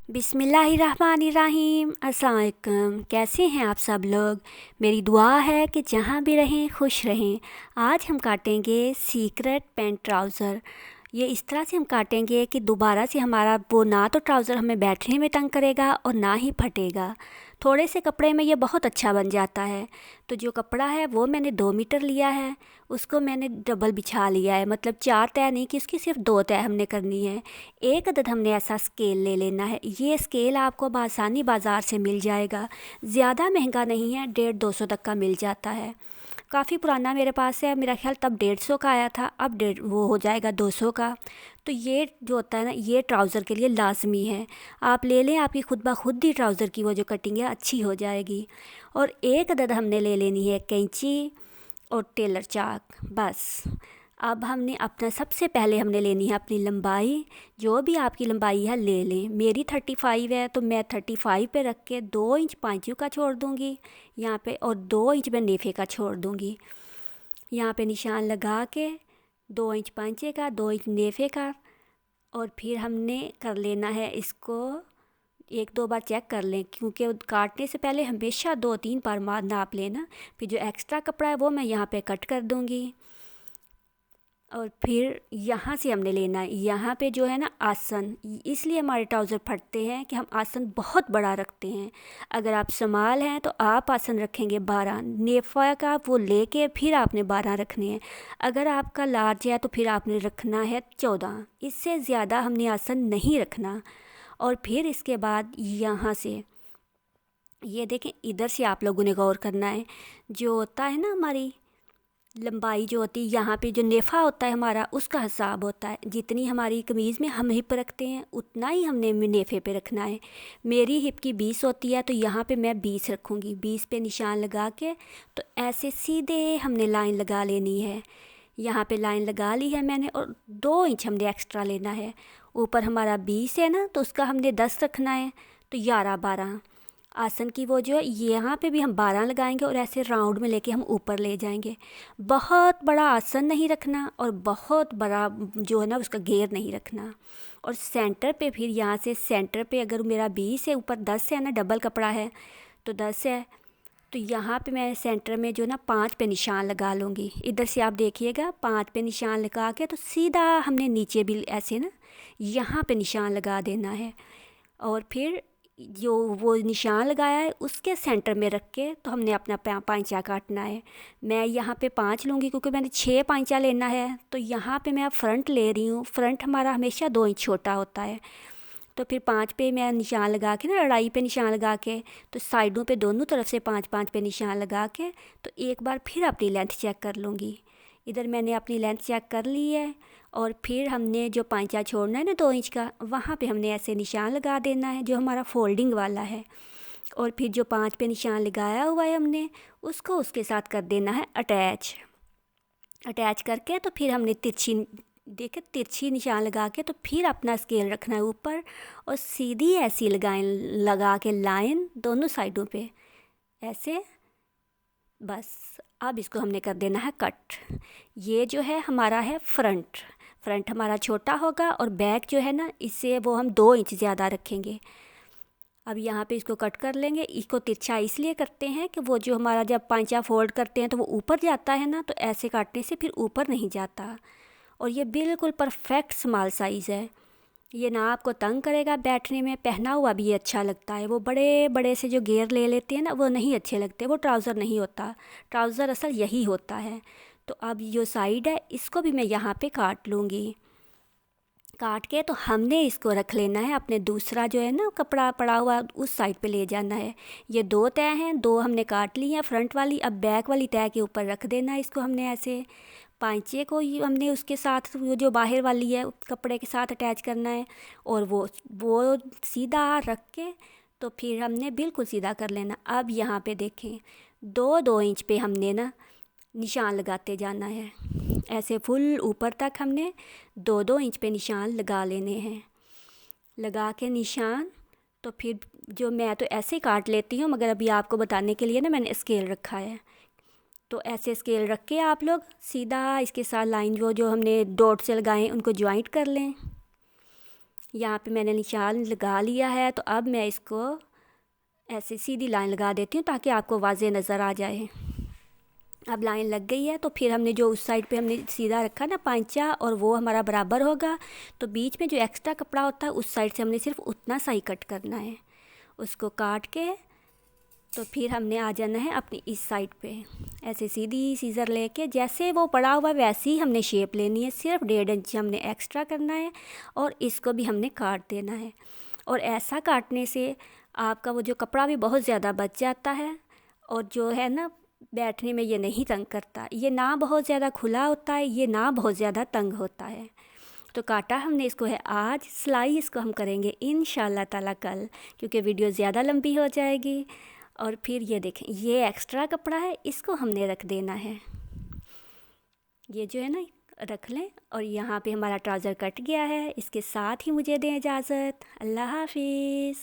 बिस्मिल्लाहिर्रहमानिर्रहीम। अस्सलाम वालेकुम। कैसे हैं आप सब लोग। मेरी दुआ है कि जहाँ भी रहें खुश रहें। आज हम काटेंगे सीक्रेट पैंट ट्राउज़र। ये इस तरह से हम काटेंगे कि दोबारा से हमारा वो ना तो ट्राउज़र हमें बैठने में तंग करेगा और ना ही फटेगा। थोड़े से कपड़े में ये बहुत अच्छा बन जाता है। तो जो कपड़ा है वो मैंने 2 मीटर लिया है, उसको मैंने डबल बिछा लिया है, मतलब 4 तह नहीं कि उसकी सिर्फ 2 तह हमने करनी है। एक अदद हमने ऐसा स्केल ले लेना है। ये स्केल आपको आसानी बाज़ार से मिल जाएगा, ज़्यादा महंगा नहीं है, 150-200 तक का मिल जाता है। काफ़ी पुराना मेरे पास है, मेरा ख्याल तब 150 का आया था, अब डेढ़ वो हो जाएगा 200 का। तो ये जो होता है ना, ये ट्राउज़र के लिए लाजमी है। आप ले लें, आपकी खुद ब खुद ही ट्राउज़र की वो जो कटिंग है अच्छी हो जाएगी। और एक अदद हमने ले लेनी है कैंची और टेलर चाक, बस। अब हमने अपना सबसे पहले हमने लेनी है अपनी लंबाई। जो भी आपकी लंबाई है ले लें। मेरी 35 है तो मैं 35 पे रख के 2 इंच पाँचों का छोड़ दूँगी यहाँ पे, और 2 इंच मैं नेफे का छोड़ दूँगी। यहाँ पे निशान लगा के 2 इंच पाँचे का, 2 इंच नेफे का। और फिर हमने कर लेना है इसको, 1-2 बार चेक कर लें, क्योंकि काटने से पहले हमेशा 2-3 बार मार नाप लेना। फिर जो एक्स्ट्रा कपड़ा है वो मैं यहाँ पे कट कर दूँगी। और फिर यहाँ से हमने लेना है, यहाँ पे जो है ना आसन, इसलिए हमारे ट्राउज़र फटते हैं कि हम आसन बहुत बड़ा रखते हैं। अगर आप संभाल हैं तो आप आसन रखेंगे 12, नेफा का वो लेके फिर आपने 12 रखने हैं। अगर आपका लार्ज है तो फिर आपने रखना है 14, इससे ज़्यादा हमने आसन नहीं रखना। और फिर इसके बाद यहाँ से ये देखें, इधर से आप लोगों ने गौर करना है। जो होता है ना हमारी लंबाई जो होती है, यहाँ पे जो नेफ़ा होता है हमारा, उसका हिसाब होता है। जितनी हमारी कमीज़ में हम हिप रखते हैं उतना ही हमने नेफ़े पे रखना है। मेरी हिप की 20 होती है तो यहाँ पे मैं 20 रखूँगी। 20 पे निशान लगा के तो ऐसे सीधे हमने लाइन लगा लेनी है। यहाँ पे लाइन लगा ली है मैंने, और 2 इंच हमने एक्स्ट्रा लेना है। ऊपर हमारा 20 है ना, तो उसका हमने 10 रखना है, तो 11-12। आसन की वो जो है यहाँ पे भी हम 12 लगाएंगे और ऐसे राउंड में लेके हम ऊपर ले जाएंगे। बहुत बड़ा आसन नहीं रखना और बहुत बड़ा जो है ना उसका घेर नहीं रखना। और सेंटर पे फिर यहाँ से सेंटर पे अगर मेरा 20 है, ऊपर 10 है ना, डबल कपड़ा है तो 10 है, तो यहाँ पे मैं सेंटर में जो ना 5 पे निशान लगा लूँगी। इधर से आप देखिएगा, 5 पे निशान लगा के तो सीधा हमने नीचे भी ऐसे ना यहाँ पे निशान लगा देना है। और फिर जो वो निशान लगाया है उसके सेंटर में रख के तो हमने अपना पाँचा काटना है। मैं यहाँ पे 5 लूँगी क्योंकि मैंने 6 पाँचा लेना है, तो यहाँ पे मैं फ्रंट ले रही हूँ। फ्रंट हमारा हमेशा 2 इंच छोटा होता है, तो फिर 5 पे मैं निशान लगा के ना, अढ़ाई पे निशान लगा के, तो साइडों पे दोनों तरफ से 5-5 पे निशान लगा के तो एक बार फिर अपनी लेंथ चेक कर लूँगी। इधर मैंने अपनी लेंथ चेक कर ली है। और फिर हमने जो पाँचा छोड़ना है ना 2 इंच का, वहाँ पे हमने ऐसे निशान लगा देना है जो हमारा फोल्डिंग वाला है। और फिर जो 5 पे निशान लगाया हुआ है हमने, उसको उसके साथ कर देना है अटैच। अटैच करके तो फिर हमने तिरछी निशान लगा के तो फिर अपना स्केल रखना है ऊपर, और सीधी ऐसी लगा के लाइन दोनों साइडों पे ऐसे, बस। अब इसको हमने कर देना है कट। ये जो है हमारा है फ्रंट। फ्रंट हमारा छोटा होगा और बैक जो है ना, इससे वो हम 2 इंच ज़्यादा रखेंगे। अब यहाँ पे इसको कट कर लेंगे। इसको तिरछा इसलिए करते हैं कि वो जो हमारा जब पांचा फोल्ड करते हैं तो वो ऊपर जाता है ना, तो ऐसे काटने से फिर ऊपर नहीं जाता। और ये बिल्कुल परफेक्ट स्मॉल साइज़ है। ये ना आपको तंग करेगा बैठने में, पहना हुआ भी ये अच्छा लगता है। वो बड़े बड़े से जो घेर ले लेते हैं ना, वो नहीं अच्छे लगते, वो ट्राउज़र नहीं होता। ट्राउज़र असल यही होता है। तो अब जो साइड है इसको भी मैं यहाँ पे काट लूँगी। काट के तो हमने इसको रख लेना है अपने दूसरा जो है ना कपड़ा पड़ा हुआ, उस साइड पे ले जाना है। ये 2 तह हैं, 2 हमने काट ली हैं फ्रंट वाली। अब बैक वाली तह के ऊपर रख देना है इसको हमने ऐसे। पांचे को हमने उसके साथ वो जो बाहर वाली है कपड़े के साथ अटैच करना है, और वो सीधा रख के तो फिर हमने बिल्कुल सीधा कर लेना। अब यहाँ पे देखें, 2-2 इंच पे हमने ना निशान लगाते जाना है। ऐसे फुल ऊपर तक हमने 2-2 इंच पे निशान लगा लेने हैं। लगा के निशान तो फिर जो मैं तो ऐसे ही काट लेती हूँ, मगर अभी आपको बताने के लिए ना मैंने स्केल रखा है। तो ऐसे स्केल रख के आप लोग सीधा इसके साथ लाइन जो जो हमने डॉट से लगाए उनको ज्वाइंट कर लें। यहाँ पे मैंने निशान लगा लिया है, तो अब मैं इसको ऐसे सीधी लाइन लगा देती हूँ ताकि आपको वाज़े नज़र आ जाए। अब लाइन लग गई है, तो फिर हमने जो उस साइड पे हमने सीधा रखा ना पांचा, और वो हमारा बराबर होगा, तो बीच में जो एक्स्ट्रा कपड़ा होता है उस साइड से हमने सिर्फ उतना सा ही कट करना है। उसको काट के तो फिर हमने आ जाना है अपनी इस साइड पे, ऐसे सीधी सीज़र लेके जैसे वो पड़ा हुआ वैसे ही हमने शेप लेनी है। सिर्फ 1.5 इंच हमने एक्स्ट्रा करना है और इसको भी हमने काट देना है। और ऐसा काटने से आपका वो जो कपड़ा भी बहुत ज़्यादा बच जाता है, और जो है ना बैठने में ये नहीं तंग करता, ये ना बहुत ज़्यादा खुला होता है, ये ना बहुत ज़्यादा तंग होता है। तो काटा हमने इसको है आज, सिलाई इसको हम करेंगे इंशाल्लाह ताला कल, क्योंकि वीडियो ज़्यादा लंबी हो जाएगी। और फिर ये देखें, ये एक्स्ट्रा कपड़ा है, इसको हमने रख देना है, ये जो है ना रख लें। और यहाँ पे हमारा ट्राउज़र कट गया है, इसके साथ ही मुझे दें इजाज़त। अल्लाह हाफिज़।